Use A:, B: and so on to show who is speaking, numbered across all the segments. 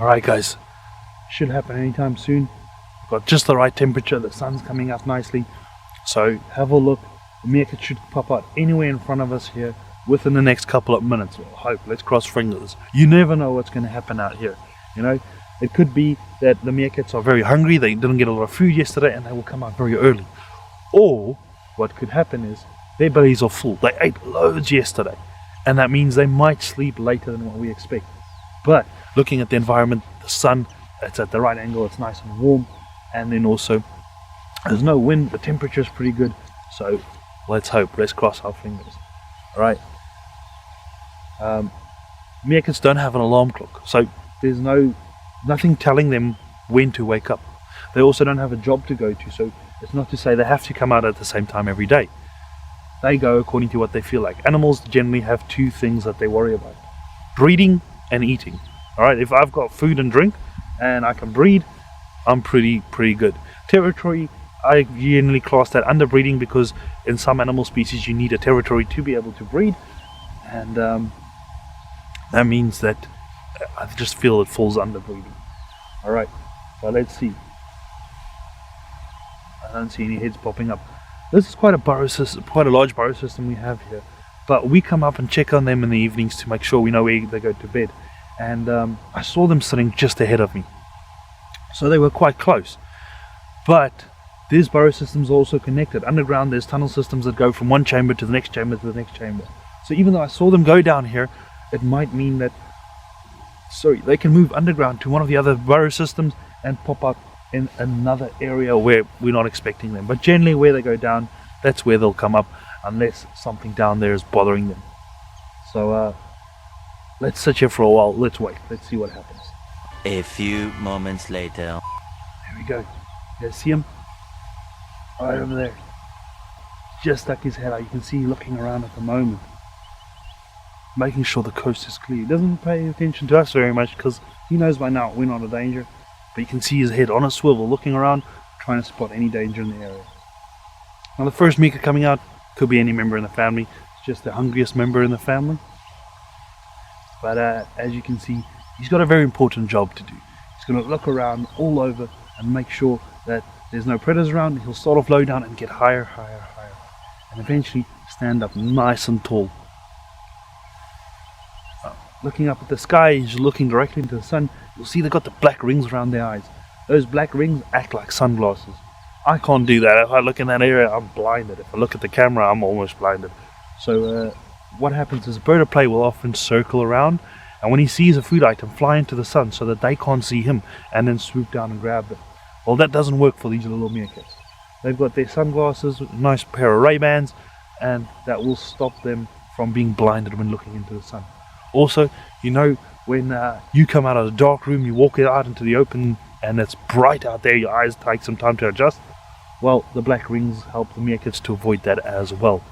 A: Alright guys, should happen anytime soon. We've got just the right temperature, the sun's coming up nicely. So have a look. The meerkat should pop out anywhere in front of us here within the next couple of minutes. Well, hope, let's cross fingers. You never know what's going to happen out here. You know, it could be that the meerkats are very hungry, they didn't get a lot of food yesterday and they will come out very early. Or what could happen is their bellies are full. They ate loads yesterday and that means they might sleep later than what we expect. But looking at the environment, the sun, it's at the right angle, it's nice and warm, and then also there's no wind, the temperature is pretty good. So let's hope, let's cross our fingers. Alright. Meerkats don't have an alarm clock, so there's nothing telling them when to wake up. They also don't have a job to go to, so it's not to say they have to come out at the same time every day. They go according to what they feel like. Animals generally have two things that they worry about: breeding and eating. Alright, if I've got food and drink and I can breed, I'm pretty good. Territory, I generally class that under breeding because in some animal species you need a territory to be able to breed, and that means that I just feel it falls under breeding. Alright, so let's see. I don't see any heads popping up. This is quite a burrow system, quite a large burrow system we have here, but we come up and check on them in the evenings to make sure we know where they go to bed. And I saw them sitting just ahead of me, so they were quite close. But these burrow systems are also connected. Underground there's tunnel systems that go from one chamber to the next chamber to the next chamber. So even though I saw them go down here, it might mean that, they can move underground to one of the other burrow systems and pop up in another area where we're not expecting them. But generally where they go down, that's where they'll come up, unless something down there is bothering them. So let's sit here for a while, let's wait, let's see what happens.
B: A few moments later.
A: There we go. You guys see him? Right over there. Just stuck his head out. You can see looking around at the moment, making sure the coast is clear. He doesn't pay attention to us very much because he knows by now we're not a danger. But you can see his head on a swivel looking around, trying to spot any danger in the area. Now the first meerkat coming out could be any member in the family. It's just the hungriest member in the family. But as you can see, he's got a very important job to do. He's going to look around all over and make sure that there's no predators around. He'll start off low down and get higher, and eventually stand up nice and tall. Looking up at the sky, he's looking directly into the sun. You'll see they've got the black rings around their eyes. Those black rings act like sunglasses. I can't do that. If I look in that area, I'm blinded. If I look at the camera, I'm almost blinded. So what happens is a bird of prey will often circle around, and when he sees a food item, fly into the sun so that they can't see him and then swoop down and grab them. Well, that doesn't work for these little meerkats. They've got their sunglasses, a nice pair of Ray-Bans, and that will stop them from being blinded when looking into the sun. Also, you know, when you come out of a dark room, you walk out into the open and it's bright out there, your eyes take some time to adjust. Well, the black rings help the meerkats to avoid that as well.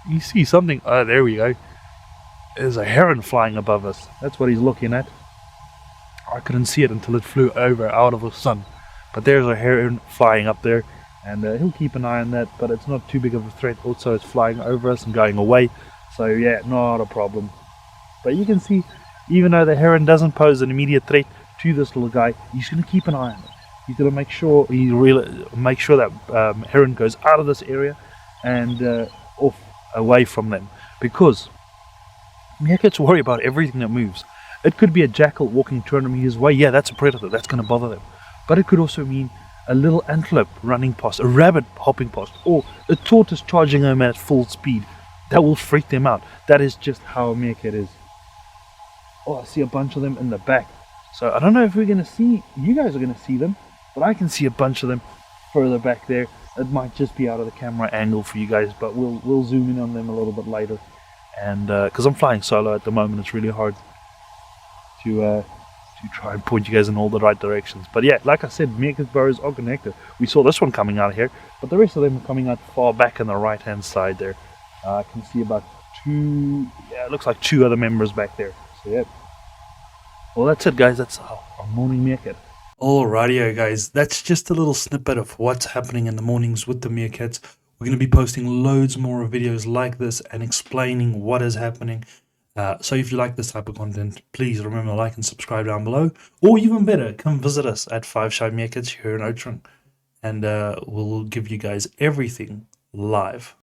A: You see something, oh, there we go. There's a heron flying above us. That's what he's looking at. I couldn't see it until it flew over out of the sun. But there's a heron flying up there, and he'll keep an eye on that, but it's not too big of a threat. Also, it's flying over us and going away. So yeah, not a problem. But you can see, even though the heron doesn't pose an immediate threat to this little guy, he's going to keep an eye on it. He's going to make sure that heron goes out of this area and off away from them, because meerkats worry about everything that moves. It could be a jackal walking 200 meters away. Yeah, that's a predator. That's going to bother them. But it could also mean a little antelope running past, a rabbit hopping past, or a tortoise charging them at full speed. That will freak them out. That is just how a meerkat is. Oh, I see a bunch of them in the back. So I don't know if we're going to see, you guys are going to see them, but I can see a bunch of them further back there. It might just be out of the camera angle for you guys, but we'll zoom in on them a little bit later. And because I'm flying solo at the moment, it's really hard to try and point you guys in all the right directions. But yeah, like I said, meerkat burrows are connected. We saw this one coming out here, but the rest of them are coming out far back on the right hand side there. I can see about it looks like two other members back there. So yeah. Well, that's it guys, that's our morning meerkat. Alrighty guys, that's just a little snippet of what's happening in the mornings with the meerkats. We're going to be posting loads more videos like this and explaining what is happening. So if you like this type of content, please remember to like and subscribe down below. Or even better, come visit us at 5 Shy Meerkats here in Outram, and we'll give you guys everything live.